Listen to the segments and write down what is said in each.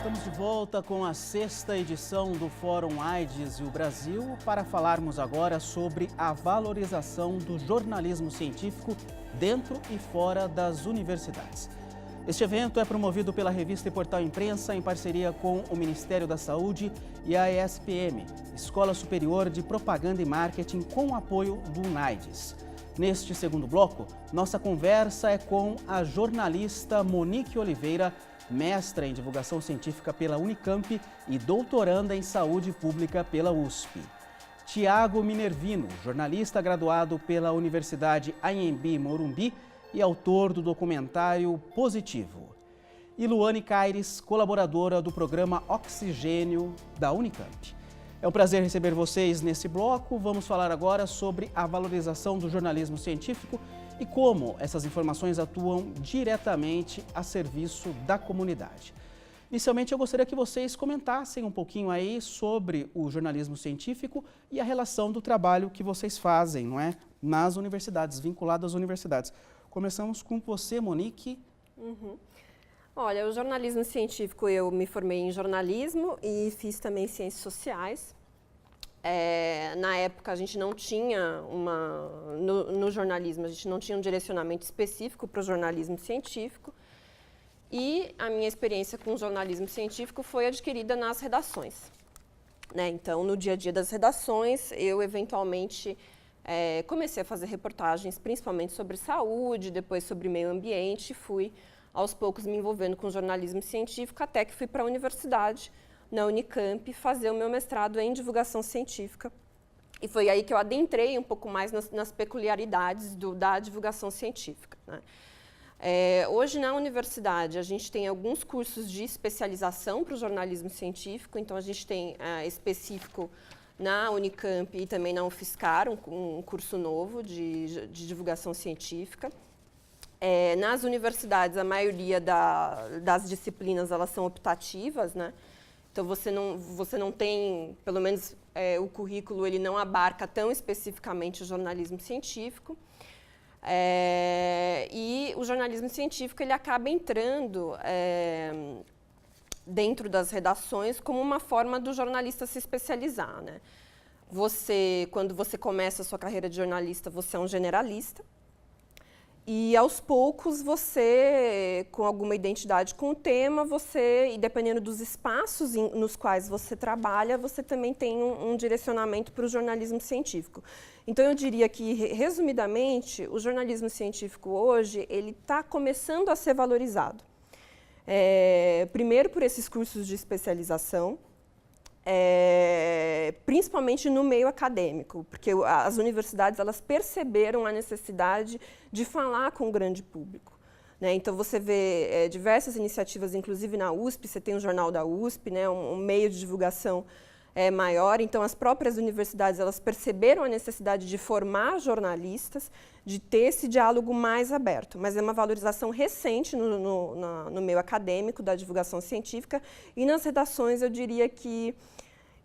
Estamos de volta com a 6ª edição do Fórum AIDS e o Brasil para falarmos agora sobre a valorização do jornalismo científico dentro e fora das universidades. Este evento é promovido pela revista e Portal Imprensa em parceria com o Ministério da Saúde e a ESPM, Escola Superior de Propaganda e Marketing, com o apoio do UNAIDS. Neste segundo bloco, nossa conversa é com a jornalista Monique Oliveira, mestra em divulgação científica pela Unicamp e doutoranda em saúde pública pela USP. Tiago Minervino, jornalista graduado pela Universidade Anhembi Morumbi e autor do documentário Positivo. E Luane Caires, colaboradora do programa Oxigênio da Unicamp. É um prazer receber vocês nesse bloco. Vamos falar agora sobre a valorização do jornalismo científico e como essas informações atuam diretamente a serviço da comunidade. Inicialmente, eu gostaria que vocês comentassem um pouquinho aí sobre o jornalismo científico e a relação do trabalho que vocês fazem, não é? Nas universidades, vinculado às universidades. Começamos com você, Monique. Olha, o jornalismo científico, eu me formei em jornalismo e fiz também ciências sociais. Na época, a gente não tinha no jornalismo, a gente não tinha um direcionamento específico para o jornalismo científico. E a minha experiência com o jornalismo científico foi adquirida nas redações, né? Então, no dia a dia das redações, eu eventualmente comecei a fazer reportagens, principalmente sobre saúde, depois sobre meio ambiente, fui aos poucos me envolvendo com jornalismo científico, até que fui para a universidade, na Unicamp, fazer o meu mestrado em divulgação científica. E foi aí que eu adentrei um pouco mais nas peculiaridades da divulgação científica, né? Hoje, na universidade, a gente tem alguns cursos de especialização para o jornalismo científico, então a gente tem específico na Unicamp e também na UFSCar, um curso novo de divulgação científica. Nas universidades, a maioria das disciplinas elas são optativas, né? Então, você não tem, pelo menos o currículo, ele não abarca tão especificamente o jornalismo científico. E o jornalismo científico ele acaba entrando dentro das redações como uma forma do jornalista se especializar, né? Quando você começa a sua carreira de jornalista, você é um generalista. E, aos poucos, você, com alguma identidade com o tema, e dependendo dos espaços nos quais você trabalha, você também tem um direcionamento para o jornalismo científico. Então, eu diria que, resumidamente, o jornalismo científico hoje, ele está começando a ser valorizado. Primeiro por esses cursos de especialização, principalmente no meio acadêmico, porque as universidades elas perceberam a necessidade de falar com o grande público, né? Então, você vê diversas iniciativas, inclusive na USP, você tem o Jornal da USP, né? Um meio de divulgação maior. Então, as próprias universidades elas perceberam a necessidade de formar jornalistas, de ter esse diálogo mais aberto. Mas é uma valorização recente no meio acadêmico da divulgação científica, e nas redações eu diria que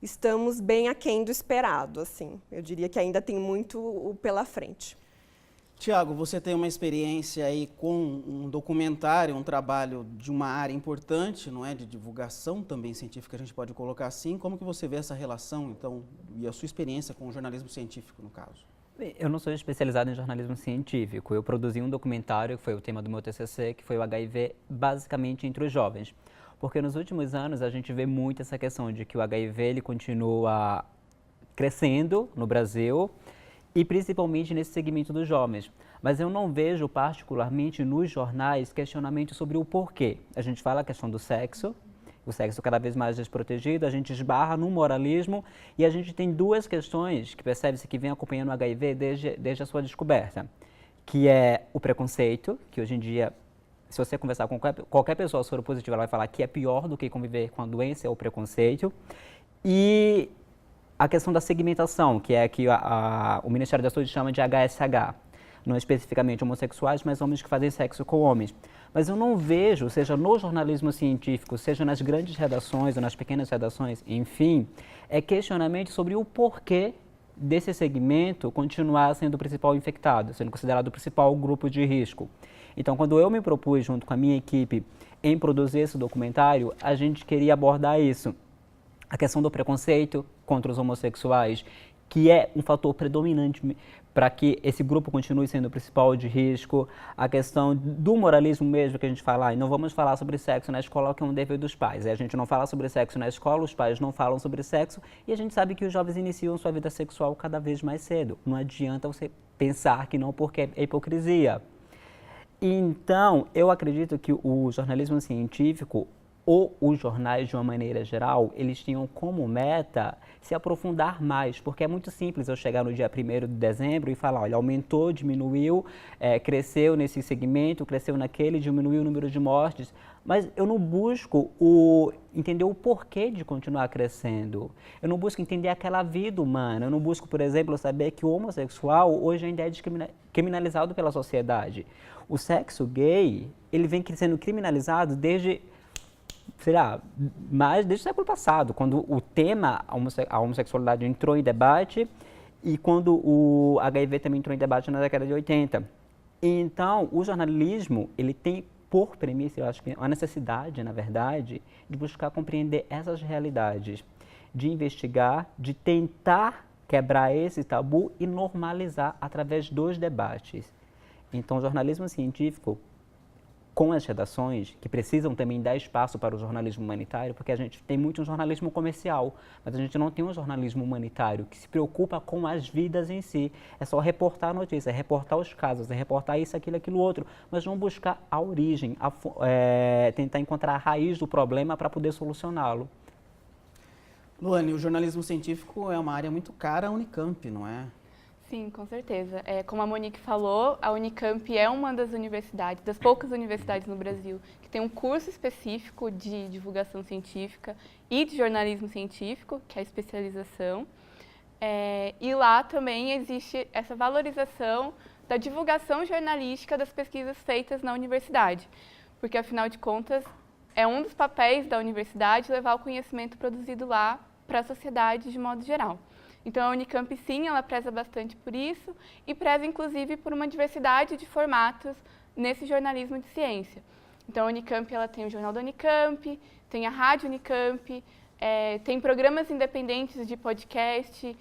estamos bem aquém do esperado, assim. Eu diria que ainda tem muito pela frente. Tiago, você tem uma experiência aí com um documentário, um trabalho de uma área importante, não é, de divulgação também científica, a gente pode colocar assim. Como que você vê essa relação, então, e a sua experiência com o jornalismo científico, no caso? Bem, eu não sou especializado em jornalismo científico. Eu produzi um documentário, que foi o tema do meu TCC, que foi o HIV, basicamente entre os jovens. Porque nos últimos anos a gente vê muito essa questão de que o HIV ele continua crescendo no Brasil, e principalmente nesse segmento dos jovens. Mas eu não vejo particularmente nos jornais questionamento sobre o porquê. A gente fala a questão do sexo, o sexo cada vez mais desprotegido, a gente esbarra no moralismo, e a gente tem duas questões que percebe-se que vem acompanhando o HIV desde a sua descoberta, que é o preconceito, que hoje em dia, se você conversar com qualquer pessoa soropositiva, ela vai falar que é pior do que conviver com a doença, é o preconceito, e a questão da segmentação, que é que o Ministério da Saúde chama de HSH, não especificamente homossexuais, mas homens que fazem sexo com homens. Mas eu não vejo, seja no jornalismo científico, seja nas grandes redações ou nas pequenas redações, enfim, questionamento sobre o porquê desse segmento continuar sendo o principal infectado, sendo considerado o principal grupo de risco. Então, quando eu me propus, junto com a minha equipe, em produzir esse documentário, a gente queria abordar isso. A questão do preconceito contra os homossexuais, que é um fator predominante para que esse grupo continue sendo o principal de risco. A questão do moralismo mesmo, que a gente fala, não vamos falar sobre sexo na escola, que é um dever dos pais. A gente não fala sobre sexo na escola, os pais não falam sobre sexo, e a gente sabe que os jovens iniciam sua vida sexual cada vez mais cedo. Não adianta você pensar que não, porque é hipocrisia. Então, eu acredito que o jornalismo científico, ou os jornais de uma maneira geral, eles tinham como meta se aprofundar mais, porque é muito simples eu chegar no dia 1º de dezembro e falar, olha, aumentou, diminuiu, cresceu nesse segmento, cresceu naquele, diminuiu o número de mortes, mas eu não busco entender o porquê de continuar crescendo. Eu não busco entender aquela vida humana, eu não busco, por exemplo, saber que o homossexual hoje ainda é criminalizado pela sociedade. O sexo gay, ele vem sendo criminalizado desde desde o século passado, quando o tema, a homossexualidade entrou em debate e quando o HIV também entrou em debate na década de 80. Então, o jornalismo, ele tem por premissa, eu acho que a necessidade, na verdade, de buscar compreender essas realidades, de investigar, de tentar quebrar esse tabu e normalizar através dos debates. Então, o jornalismo científico, com as redações, que precisam também dar espaço para o jornalismo humanitário, porque a gente tem muito um jornalismo comercial, mas a gente não tem um jornalismo humanitário que se preocupa com as vidas em si. É só reportar a notícia, é reportar os casos, é reportar isso, aquilo, outro, mas não buscar a origem, tentar encontrar a raiz do problema para poder solucioná-lo. Luane, o jornalismo científico é uma área muito cara à Unicamp, não é? Sim, com certeza. Como a Monique falou, a Unicamp é uma das universidades, das poucas universidades no Brasil, que tem um curso específico de divulgação científica e de jornalismo científico, que é a especialização. E lá também existe essa valorização da divulgação jornalística das pesquisas feitas na universidade, porque, afinal de contas, é um dos papéis da universidade levar o conhecimento produzido lá para a sociedade de modo geral. Então, a Unicamp, sim, ela preza bastante por isso e preza, inclusive, por uma diversidade de formatos nesse jornalismo de ciência. Então, a Unicamp, ela tem o Jornal da Unicamp, tem a Rádio Unicamp, tem programas independentes de podcast,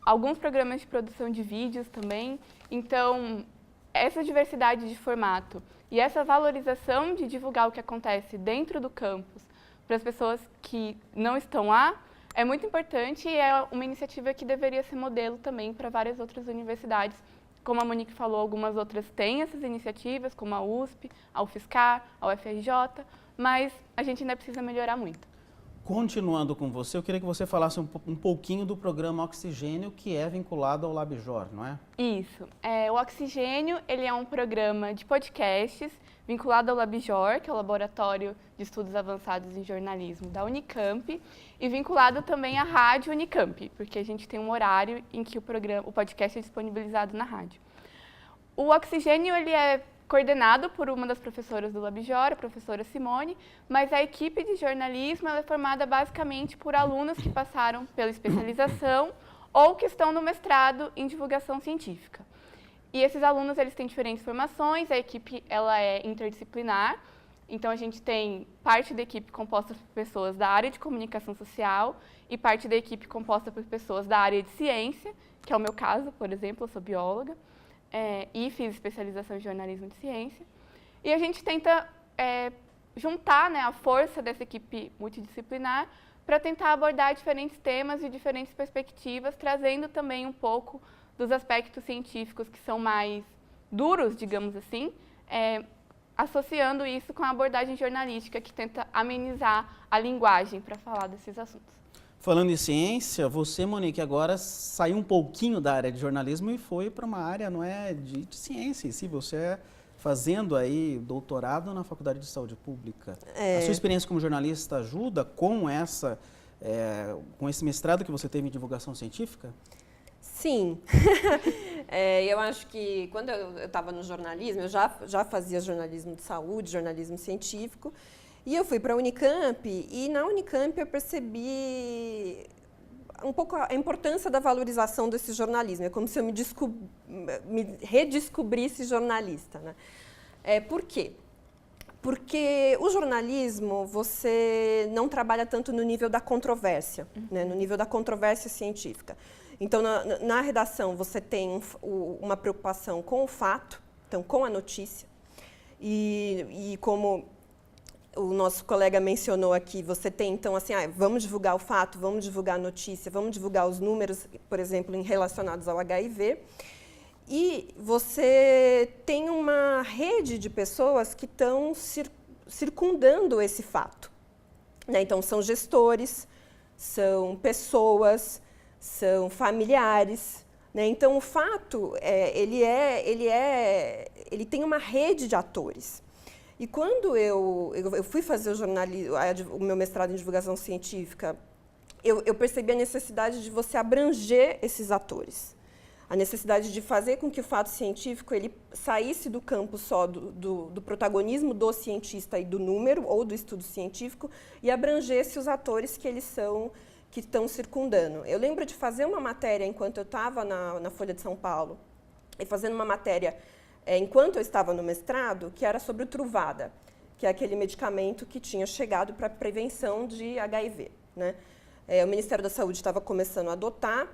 alguns programas de produção de vídeos também. Então, essa diversidade de formato e essa valorização de divulgar o que acontece dentro do campus para as pessoas que não estão lá, é muito importante e é uma iniciativa que deveria ser modelo também para várias outras universidades. Como a Monique falou, algumas outras têm essas iniciativas, como a USP, a UFSCar, a UFRJ, mas a gente ainda precisa melhorar muito. Continuando com você, eu queria que você falasse um pouquinho do programa Oxigênio, que é vinculado ao LabJOR, não é? Isso. O Oxigênio, ele é um programa de podcasts vinculado ao LabJOR, que é o Laboratório de Estudos Avançados em Jornalismo da Unicamp, e vinculado também à Rádio Unicamp, porque a gente tem um horário em que o podcast é disponibilizado na rádio. O Oxigênio, ele é coordenado por uma das professoras do LabJOR, a professora Simone, mas a equipe de jornalismo ela é formada basicamente por alunos que passaram pela especialização ou que estão no mestrado em divulgação científica. E esses alunos, eles têm diferentes formações, a equipe ela é interdisciplinar, então a gente tem parte da equipe composta por pessoas da área de comunicação social e parte da equipe composta por pessoas da área de ciência, que é o meu caso, por exemplo, eu sou bióloga, e fiz especialização em jornalismo de ciência. E a gente tenta juntar, né, a força dessa equipe multidisciplinar para tentar abordar diferentes temas e diferentes perspectivas, trazendo também um pouco dos aspectos científicos que são mais duros, digamos assim, associando isso com a abordagem jornalística que tenta amenizar a linguagem para falar desses assuntos. Falando em ciência, você, Monique, agora saiu um pouquinho da área de jornalismo e foi para uma área, não é, de ciência. E se você fazendo aí doutorado na Faculdade de Saúde Pública. A sua experiência como jornalista ajuda com esse mestrado que você teve em divulgação científica? Sim. Eu acho que quando eu estava no jornalismo, eu já fazia jornalismo de saúde, jornalismo científico, e eu fui para a Unicamp, e na Unicamp eu percebi um pouco a importância da valorização desse jornalismo. É como se eu me redescobrisse jornalista, né? Por quê? Porque o jornalismo, você não trabalha tanto no nível da controvérsia, né? No nível da controvérsia científica. Então, na redação, você tem uma preocupação com o fato, então, com a notícia. E como o nosso colega mencionou aqui, você tem, então, assim, vamos divulgar o fato, vamos divulgar a notícia, vamos divulgar os números, por exemplo, relacionados ao HIV. E você tem uma rede de pessoas que estão circundando esse fato, né? Então, são gestores, são pessoas, são familiares, né? Então, o fato, ele tem uma rede de atores. E quando eu fui fazer o meu mestrado em divulgação científica, eu percebi a necessidade de você abranger esses atores. A necessidade de fazer com que o fato científico ele saísse do campo só do protagonismo do cientista e do número ou do estudo científico e abrangesse os atores que estão circundando. Eu lembro de fazer uma matéria enquanto eu estava na Folha de São Paulo, e fazendo uma matéria enquanto eu estava no mestrado, que era sobre o Truvada, que é aquele medicamento que tinha chegado para a prevenção de HIV, né? O Ministério da Saúde estava começando a adotar.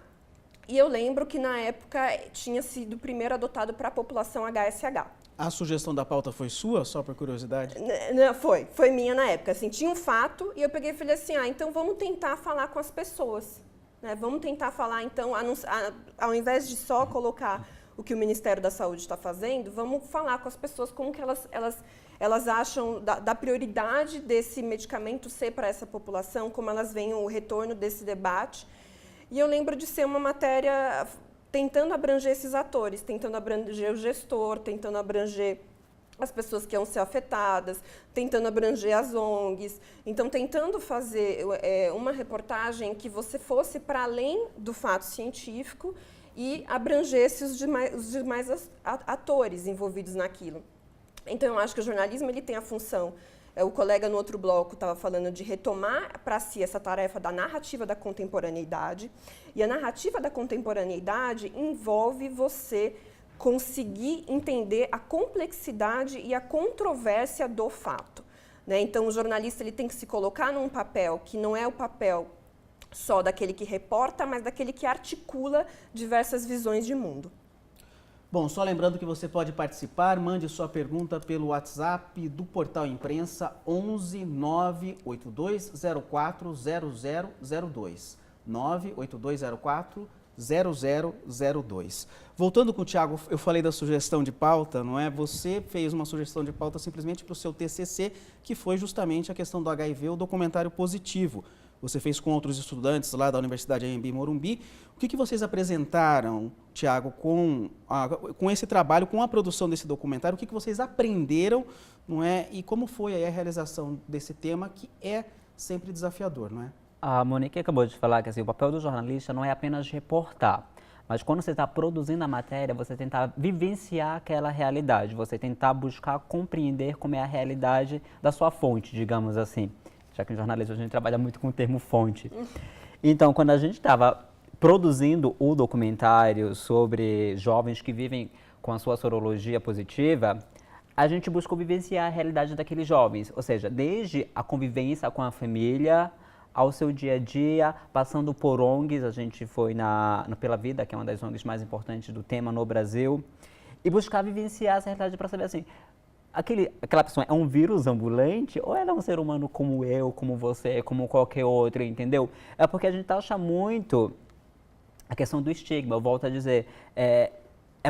E eu lembro que, na época, tinha sido primeiro adotado para a população HSH. A sugestão da pauta foi sua, só por curiosidade? Não, foi minha na época. Assim, tinha um fato e eu peguei e falei assim, então vamos tentar falar com as pessoas, né? Vamos tentar falar, então, ao invés de só colocar o que o Ministério da Saúde está fazendo, vamos falar com as pessoas como que elas acham da prioridade desse medicamento ser para essa população, como elas veem o retorno desse debate. E eu lembro de ser uma matéria tentando abranger esses atores, tentando abranger o gestor, tentando abranger as pessoas que iam ser afetadas, tentando abranger as ONGs. Então, tentando fazer uma reportagem que você fosse para além do fato científico e abrangesse os demais atores envolvidos naquilo. Então, eu acho que o jornalismo ele tem a função. O colega no outro bloco estava falando de retomar para si essa tarefa da narrativa da contemporaneidade. E a narrativa da contemporaneidade envolve você conseguir entender a complexidade e a controvérsia do fato, né? Então, o jornalista ele tem que se colocar num papel que não é o papel só daquele que reporta, mas daquele que articula diversas visões de mundo. Bom, só lembrando que você pode participar, mande sua pergunta pelo WhatsApp do Portal Imprensa 11 98204 0002. 98204 0002. Voltando com o Tiago, eu falei da sugestão de pauta, não é? Você fez uma sugestão de pauta simplesmente para o seu TCC, que foi justamente a questão do HIV, o documentário positivo. Você fez com outros estudantes lá da Universidade Anhembi Morumbi. O que vocês apresentaram, Tiago, com esse trabalho, com a produção desse documentário? O que vocês aprenderam, não é? E como foi aí a realização desse tema, que é sempre desafiador, não é? A Monique acabou de falar que assim, o papel do jornalista não é apenas reportar, mas quando você está produzindo a matéria, você tentar vivenciar aquela realidade, você tentar buscar compreender como é a realidade da sua fonte, digamos assim. Já que em jornalismo a gente trabalha muito com o termo fonte. Então, quando a gente estava produzindo o documentário sobre jovens que vivem com a sua sorologia positiva, a gente buscou vivenciar a realidade daqueles jovens, ou seja, desde a convivência com a família, ao seu dia a dia, passando por ONGs, a gente foi no Pela Vida, que é uma das ONGs mais importantes do tema no Brasil, e buscar vivenciar essa realidade para saber assim, aquela pessoa é um vírus ambulante ou ela é um ser humano como eu, como você, como qualquer outro, entendeu? É porque a gente acha muito a questão do estigma, eu volto a dizer, é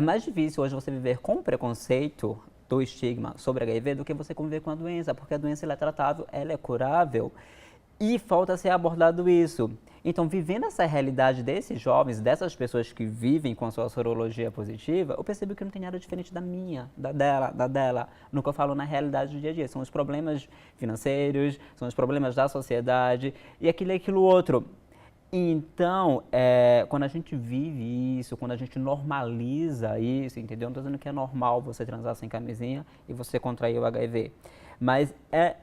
mais difícil hoje você viver com o preconceito do estigma sobre HIV do que você conviver com a doença, porque a doença ela é tratável, ela é curável e falta ser abordado isso. Então, vivendo essa realidade desses jovens, dessas pessoas que vivem com a sua sorologia positiva, eu percebo que não tem nada diferente da minha, da dela, no que eu falo na realidade do dia a dia. São os problemas financeiros, são os problemas da sociedade e aquilo outro. Então, quando a gente vive isso, quando a gente normaliza isso, entendeu? Não estou dizendo que é normal você transar sem camisinha e você contrair o HIV, mas é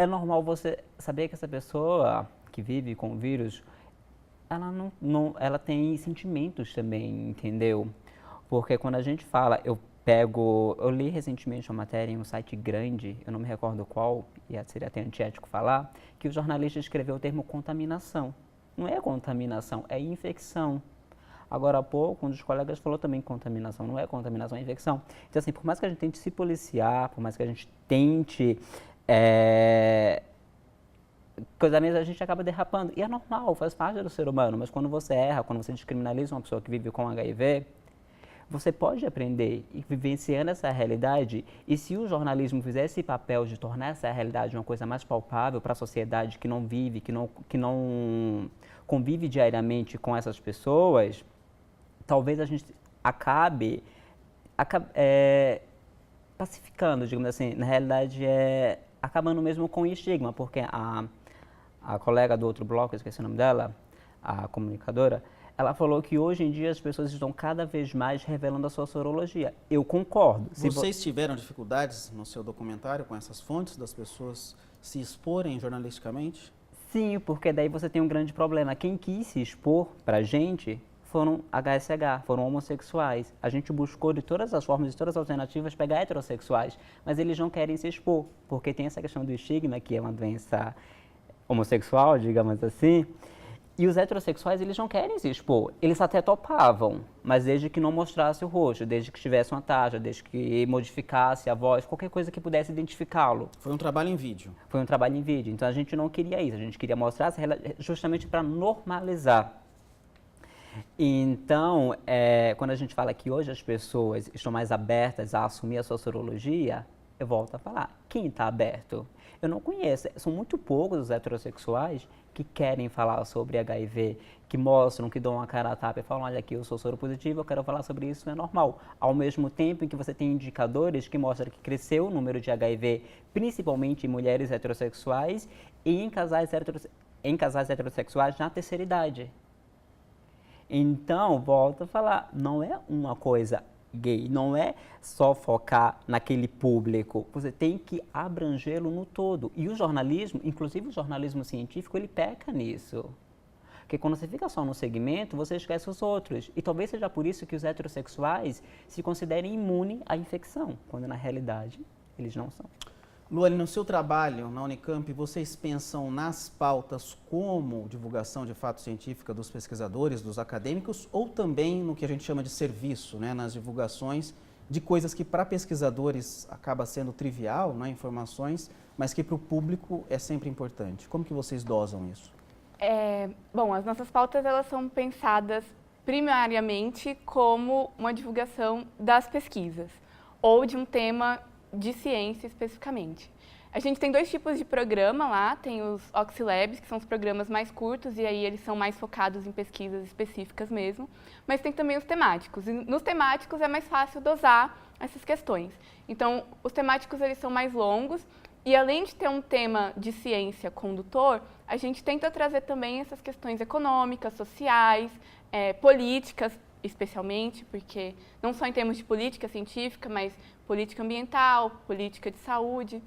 normal você saber que essa pessoa que vive com o vírus, ela tem sentimentos também, entendeu? Porque quando a gente fala, eu Eu li recentemente uma matéria em um site grande, eu não me recordo qual, e seria até antiético falar, que o jornalista escreveu o termo contaminação. Não é contaminação, é infecção. Agora há pouco, um dos colegas falou também contaminação, não é contaminação, é infecção. Então, assim, por mais que a gente tente se policiar, por mais que a gente tente coisa mesmo, a gente acaba derrapando. E é normal, faz parte do ser humano, mas quando você erra, quando você descriminaliza uma pessoa que vive com HIV, você pode aprender e vivenciando essa realidade, e se o jornalismo fizer esse papel de tornar essa realidade uma coisa mais palpável para a sociedade que não vive, que não convive diariamente com essas pessoas, talvez a gente acabe pacificando, digamos assim, na realidade acabando mesmo com o estigma, porque a colega do outro bloco, eu esqueci o nome dela, a comunicadora, ela falou que hoje em dia as pessoas estão cada vez mais revelando a sua sorologia. Eu concordo. Vocês tiveram dificuldades no seu documentário com essas fontes das pessoas se exporem jornalisticamente? Sim, porque daí você tem um grande problema. Quem quis se expor pra gente foram HSH, foram homossexuais. A gente buscou de todas as formas, de todas as alternativas, pegar heterossexuais, mas eles não querem se expor, porque tem essa questão do estigma, que é uma doença homossexual, digamos assim, e os heterossexuais, eles não querem se expor. Eles até topavam, mas desde que não mostrasse o rosto, desde que tivesse uma tarja, desde que modificasse a voz, qualquer coisa que pudesse identificá-lo. Foi um trabalho em vídeo. Foi um trabalho em vídeo. Então, a gente não queria isso. A gente queria mostrar justamente para normalizar. Então, quando a gente fala que hoje as pessoas estão mais abertas a assumir a sua sorologia, eu volto a falar, quem está aberto? Eu não conheço, são muito poucos os heterossexuais que querem falar sobre HIV, que mostram, que dão uma cara a tapa e falam, olha aqui, eu sou soropositivo, eu quero falar sobre isso, é normal. Ao mesmo tempo em que você tem indicadores que mostram que cresceu o número de HIV, principalmente em mulheres heterossexuais e em casais heterossexuais na terceira idade. Então, volto a falar, não é uma coisa gay, não é só focar naquele público, você tem que abrangê-lo no todo. E o jornalismo, inclusive o jornalismo científico, ele peca nisso. Porque quando você fica só no segmento, você esquece os outros. E talvez seja por isso que os heterossexuais se considerem imunes à infecção, quando na realidade eles não são. Luane, no seu trabalho na Unicamp, vocês pensam nas pautas como divulgação de fato científica dos pesquisadores, dos acadêmicos, ou também no que a gente chama de serviço, né, nas divulgações de coisas que para pesquisadores acaba sendo trivial, né, informações, mas que para o público é sempre importante. Como que vocês dosam isso? Bom, as nossas pautas elas são pensadas primariamente como uma divulgação das pesquisas ou de um tema de ciência especificamente. A gente tem 2 tipos de programa lá, tem os Oxilabs, que são os programas mais curtos, e aí eles são mais focados em pesquisas específicas mesmo, mas tem também os temáticos, e nos temáticos é mais fácil dosar essas questões. Então, os temáticos eles são mais longos, e além de ter um tema de ciência condutor, a gente tenta trazer também essas questões econômicas, sociais, políticas, especialmente, porque não só em termos de política científica, mas política ambiental, política de saúde.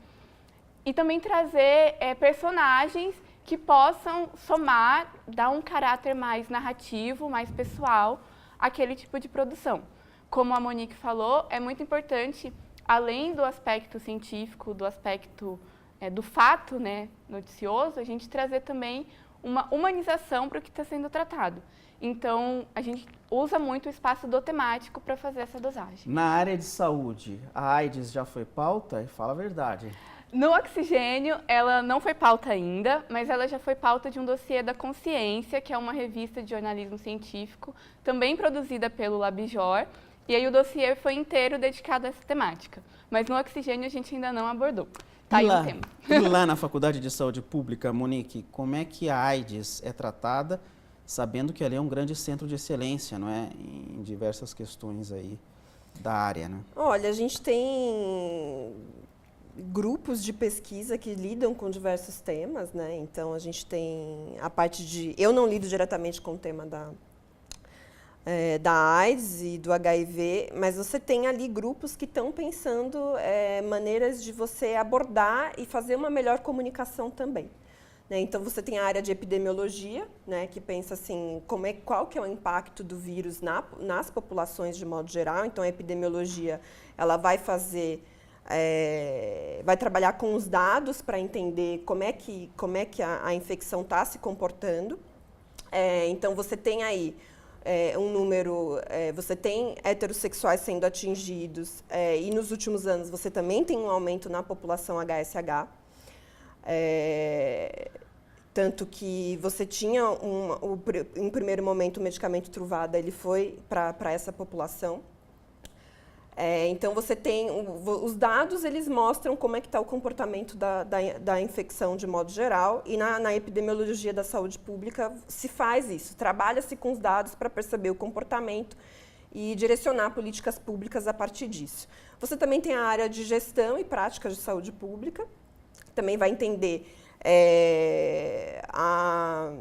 E também trazer personagens que possam somar, dar um caráter mais narrativo, mais pessoal àquele tipo de produção. Como a Monique falou, é muito importante, além do aspecto científico, do aspecto do fato, né, noticioso, a gente trazer também uma humanização para o que está sendo tratado. Então, a gente usa muito o espaço do temático para fazer essa dosagem. Na área de saúde, a AIDS já foi pauta? E fala a verdade. No Oxigênio, ela não foi pauta ainda, mas ela já foi pauta de um dossiê da Consciência, que é uma revista de jornalismo científico, também produzida pelo Labjor, e aí o dossiê foi inteiro dedicado a essa temática. Mas no Oxigênio a gente ainda não abordou. Tá aí o tema. E lá na Faculdade de Saúde Pública, Monique, como é que a AIDS é tratada, sabendo que ali é um grande centro de excelência, não é? Em diversas questões aí da área, né? Olha, a gente tem grupos de pesquisa que lidam com diversos temas, né? Então, a gente tem a parte de... Eu não lido diretamente com o tema da AIDS e do HIV, mas você tem ali grupos que estão pensando maneiras de você abordar e fazer uma melhor comunicação também. né? Então, você tem a área de epidemiologia, né, que pensa assim, qual que é o impacto do vírus nas populações de modo geral. Então, a epidemiologia ela vai vai trabalhar com os dados para entender como é que a infecção está se comportando. Então, você tem aí um número, você tem heterossexuais sendo atingidos, e nos últimos anos você também tem um aumento na população HSH. Tanto que você tinha, em primeiro momento, o medicamento Truvada, ele foi para essa população. Então, você tem, os dados, eles mostram como é que está o comportamento da infecção de modo geral, e na epidemiologia da saúde pública se faz isso, trabalha-se com os dados para perceber o comportamento e direcionar políticas públicas a partir disso. Você também tem a área de gestão e práticas de saúde pública, também vai entender a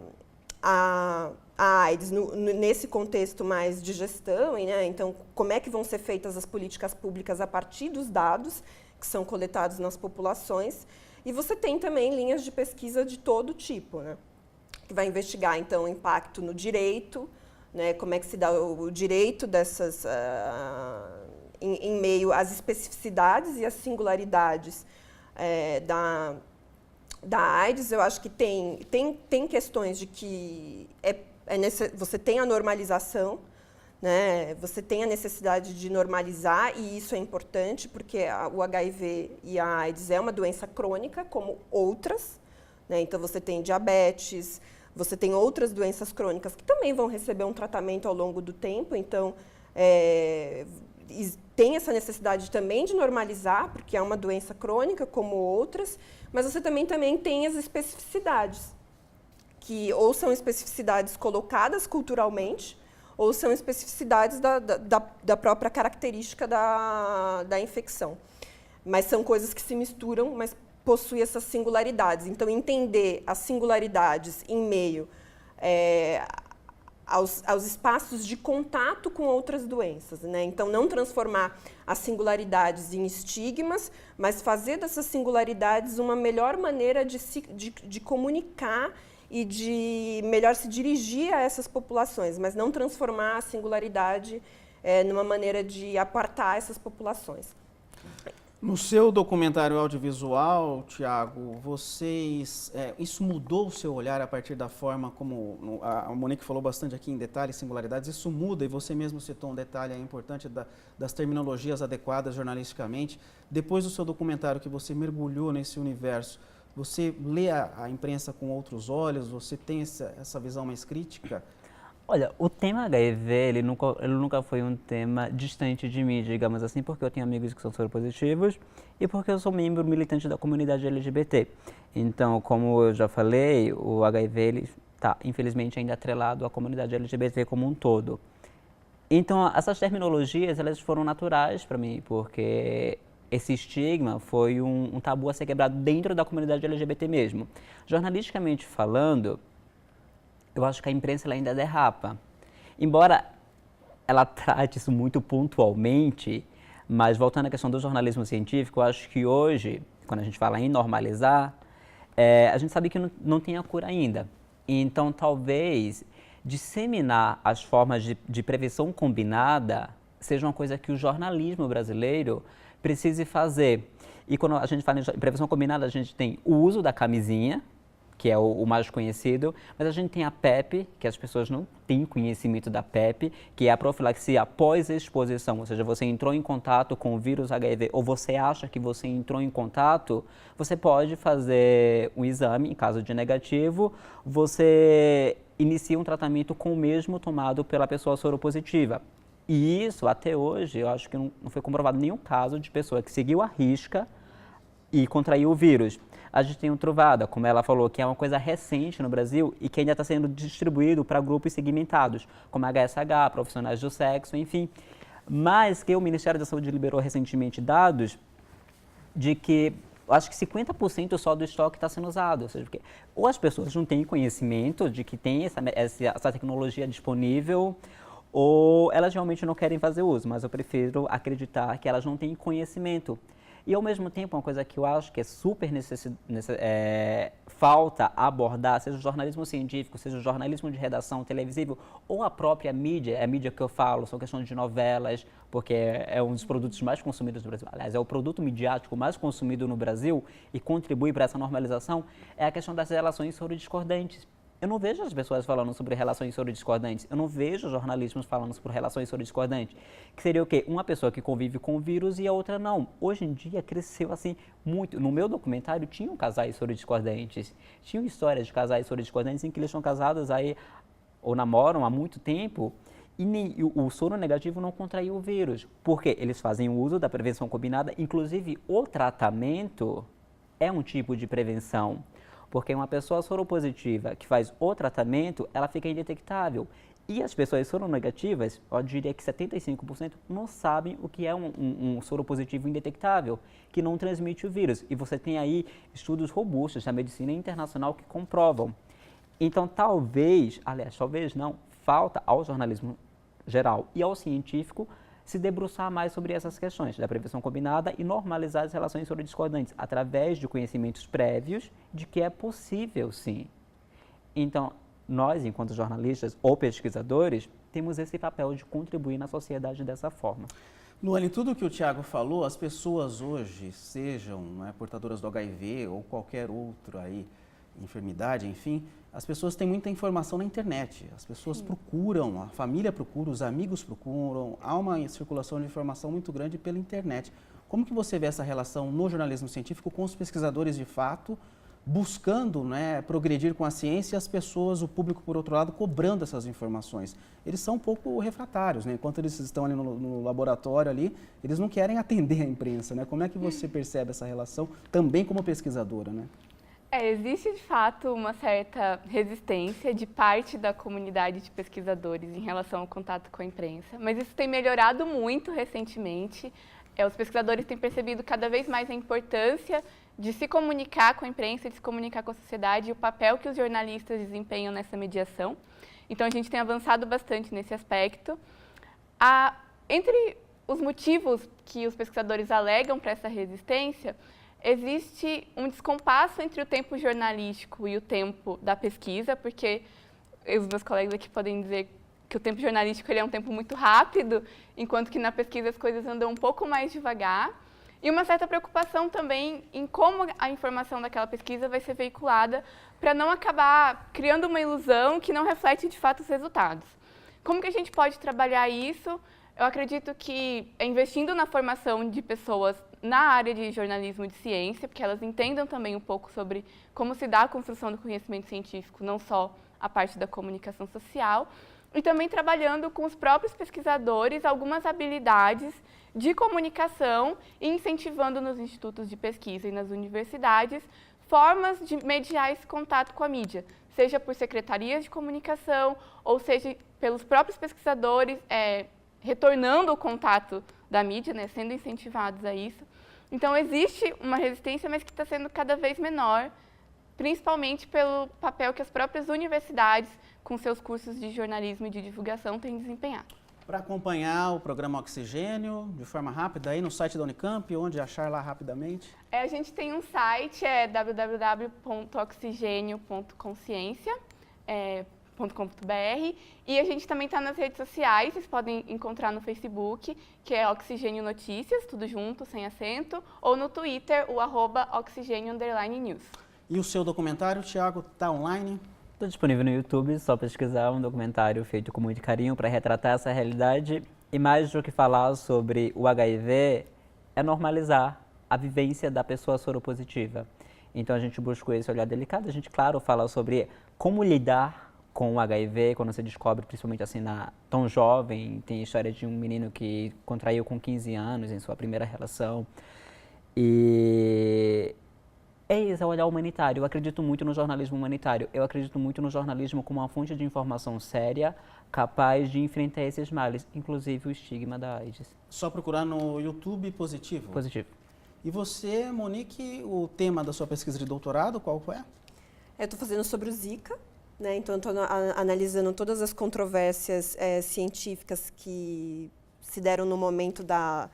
AIDS nesse contexto mais de gestão, né? Então, como é que vão ser feitas as políticas públicas a partir dos dados que são coletados nas populações. E você tem também linhas de pesquisa de todo tipo, né? Que vai investigar, então, o impacto no direito, né? Como é que se dá o direito dessas, em meio às especificidades e às singularidades da AIDS. Eu acho que tem questões de que você tem a normalização, né? Você tem a necessidade de normalizar, e isso é importante, porque o HIV e a AIDS é uma doença crônica, como outras, né? Então, você tem diabetes, você tem outras doenças crônicas que também vão receber um tratamento ao longo do tempo. Então, tem essa necessidade também de normalizar, porque é uma doença crônica como outras, mas você também tem as especificidades, que ou são especificidades colocadas culturalmente, ou são especificidades da própria característica da infecção. Mas são coisas que se misturam, mas possuem essas singularidades. Então, entender as singularidades em meio aos espaços de contato com outras doenças, né? Então, não transformar as singularidades em estigmas, mas fazer dessas singularidades uma melhor maneira de comunicar e de melhor se dirigir a essas populações, mas não transformar a singularidade numa maneira de apartar essas populações. No seu documentário audiovisual, Tiago, isso mudou o seu olhar a partir da forma como a Monique falou bastante aqui em detalhes, singularidades, isso muda, e você mesmo citou um detalhe importante das terminologias adequadas jornalisticamente. Depois do seu documentário, que você mergulhou nesse universo, você lê a imprensa com outros olhos? Você tem essa visão mais crítica? Olha, o tema HIV, ele nunca foi um tema distante de mim, digamos assim, porque eu tenho amigos que são soropositivos e porque eu sou membro militante da comunidade LGBT. Então, como eu já falei, o HIV ele está, infelizmente, ainda atrelado à comunidade LGBT como um todo. Então, essas terminologias, elas foram naturais para mim, porque esse estigma foi um tabu a ser quebrado dentro da comunidade LGBT mesmo. Jornalisticamente falando, eu acho que a imprensa ela ainda derrapa. Embora ela trate isso muito pontualmente, mas voltando à questão do jornalismo científico, eu acho que hoje, quando a gente fala em normalizar, a gente sabe que não tem a cura ainda. Então, talvez disseminar as formas de prevenção combinada seja uma coisa que o jornalismo brasileiro precise fazer. E quando a gente fala em prevenção combinada, a gente tem o uso da camisinha, que é o mais conhecido, mas a gente tem a PEP, que as pessoas não têm conhecimento da PEP, que é a profilaxia pós-exposição, ou seja, você entrou em contato com o vírus HIV ou você acha que você entrou em contato, você pode fazer um exame, em caso de negativo, você inicia um tratamento com o mesmo tomado pela pessoa soropositiva. E isso, até hoje, eu acho que não foi comprovado nenhum caso de pessoa que seguiu a risca e contraiu o vírus. A gente tem o Truvada, como ela falou, que é uma coisa recente no Brasil e que ainda está sendo distribuído para grupos segmentados, como HSH, profissionais do sexo, enfim. Mas que o Ministério da Saúde liberou recentemente dados de que, acho que 50% só do estoque está sendo usado. Ou seja, porque ou as pessoas não têm conhecimento de que tem essa tecnologia disponível, ou elas realmente não querem fazer uso, mas eu prefiro acreditar que elas não têm conhecimento. E, ao mesmo tempo, uma coisa que eu acho que é super falta abordar, seja o jornalismo científico, seja o jornalismo de redação televisivo, ou a própria mídia, a mídia que eu falo, são questões de novelas, porque é um dos produtos mais consumidos no Brasil. Aliás, é o produto midiático mais consumido no Brasil e contribui para essa normalização, é a questão das relações soro-discordantes. Eu não vejo as pessoas falando sobre relações soro-discordantes, eu não vejo jornalistas falando sobre relações soro-discordantes, que seria o quê? Uma pessoa que convive com o vírus e a outra não. Hoje em dia cresceu assim muito. No meu documentário tinham casais soro-discordantes, tinham histórias de casais soro-discordantes em que eles estão casados aí ou namoram há muito tempo e o soro negativo não contraiu o vírus, porque eles fazem o uso da prevenção combinada, inclusive o tratamento é um tipo de prevenção. Porque uma pessoa soropositiva que faz o tratamento, ela fica indetectável. E as pessoas soronegativas, eu diria que 75% não sabem o que é um soropositivo indetectável, que não transmite o vírus. E você tem aí estudos robustos da medicina internacional que comprovam. Então, talvez não, falta ao jornalismo geral e ao científico se debruçar mais sobre essas questões da prevenção combinada e normalizar as relações soro-discordantes através de conhecimentos prévios de que é possível, sim. Então, nós, enquanto jornalistas ou pesquisadores, temos esse papel de contribuir na sociedade dessa forma. Luane, tudo que o Tiago falou, as pessoas hoje, sejam portadoras do HIV ou qualquer outra aí, enfermidade, enfim, as pessoas têm muita informação na internet, as pessoas procuram, a família procura, os amigos procuram, há uma circulação de informação muito grande pela internet. Como que você vê essa relação no jornalismo científico com os pesquisadores de fato, buscando progredir com a ciência e as pessoas, o público, por outro lado, cobrando essas informações? Eles são um pouco refratários, enquanto eles estão ali no laboratório, ali, eles não querem atender a imprensa. Como é que você percebe essa relação também como pesquisadora? Existe de fato uma certa resistência de parte da comunidade de pesquisadores em relação ao contato com a imprensa, mas isso tem melhorado muito recentemente. Os pesquisadores têm percebido cada vez mais a importância de se comunicar com a imprensa, de se comunicar com a sociedade e o papel que os jornalistas desempenham nessa mediação. Então, a gente tem avançado bastante nesse aspecto. Entre os motivos que os pesquisadores alegam para essa resistência, existe um descompasso entre o tempo jornalístico e o tempo da pesquisa, porque os meus colegas aqui podem dizer que o tempo jornalístico ele é um tempo muito rápido, enquanto que na pesquisa as coisas andam um pouco mais devagar. E uma certa preocupação também em como a informação daquela pesquisa vai ser veiculada para não acabar criando uma ilusão que não reflete de fato os resultados. Como que a gente pode trabalhar isso? Eu acredito que investindo na formação de pessoas na área de jornalismo de ciência, porque elas entendam também um pouco sobre como se dá a construção do conhecimento científico, não só a parte da comunicação social, e também trabalhando com os próprios pesquisadores algumas habilidades de comunicação e incentivando nos institutos de pesquisa e nas universidades formas de mediar esse contato com a mídia, seja por secretarias de comunicação ou seja pelos próprios pesquisadores retornando o contato da mídia, sendo incentivados a isso. Então, existe uma resistência, mas que está sendo cada vez menor, principalmente pelo papel que as próprias universidades, com seus cursos de jornalismo e de divulgação, têm desempenhado. Para acompanhar o programa Oxigênio, de forma rápida, aí no site da Unicamp, onde achar lá rapidamente? A gente tem um site, www.oxigênio.consciência.com.br e a gente também está nas redes sociais, vocês podem encontrar no Facebook, que é Oxigênio Notícias, tudo junto, sem acento, ou no Twitter, o @oxigênio_news. E o seu documentário, Tiago, está online? Está disponível no YouTube, só pesquisar um documentário feito com muito carinho para retratar essa realidade. E mais do que falar sobre o HIV, é normalizar a vivência da pessoa soropositiva. Então a gente buscou esse olhar delicado, a gente, claro, fala sobre como lidar com o HIV, quando você descobre, principalmente assim, tão jovem. Tem a história de um menino que contraiu com 15 anos em sua primeira relação. E esse é o olhar humanitário. Eu acredito muito no jornalismo humanitário. Eu acredito muito no jornalismo como uma fonte de informação séria, capaz de enfrentar esses males, inclusive o estigma da AIDS. Só procurar no YouTube Positivo? Positivo. E você, Monique, o tema da sua pesquisa de doutorado, qual é? Eu estou fazendo sobre o Zika, então estou analisando todas as controvérsias científicas que se deram no momento da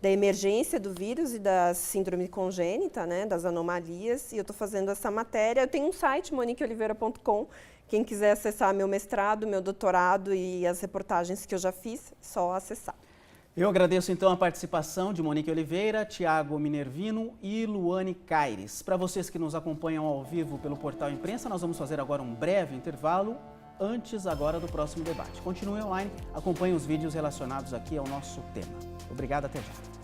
da emergência do vírus e da síndrome congênita, né, das anomalias, e eu estou fazendo essa matéria. Eu tenho um site, moniqueoliveira.com, quem quiser acessar meu mestrado, meu doutorado e as reportagens que eu já fiz, só acessar. Eu agradeço então a participação de Monique Oliveira, Tiago Minervino e Luane Caires. Para vocês que nos acompanham ao vivo pelo Portal Imprensa, nós vamos fazer agora um breve intervalo antes agora do próximo debate. Continue online, acompanhe os vídeos relacionados aqui ao nosso tema. Obrigado, até já.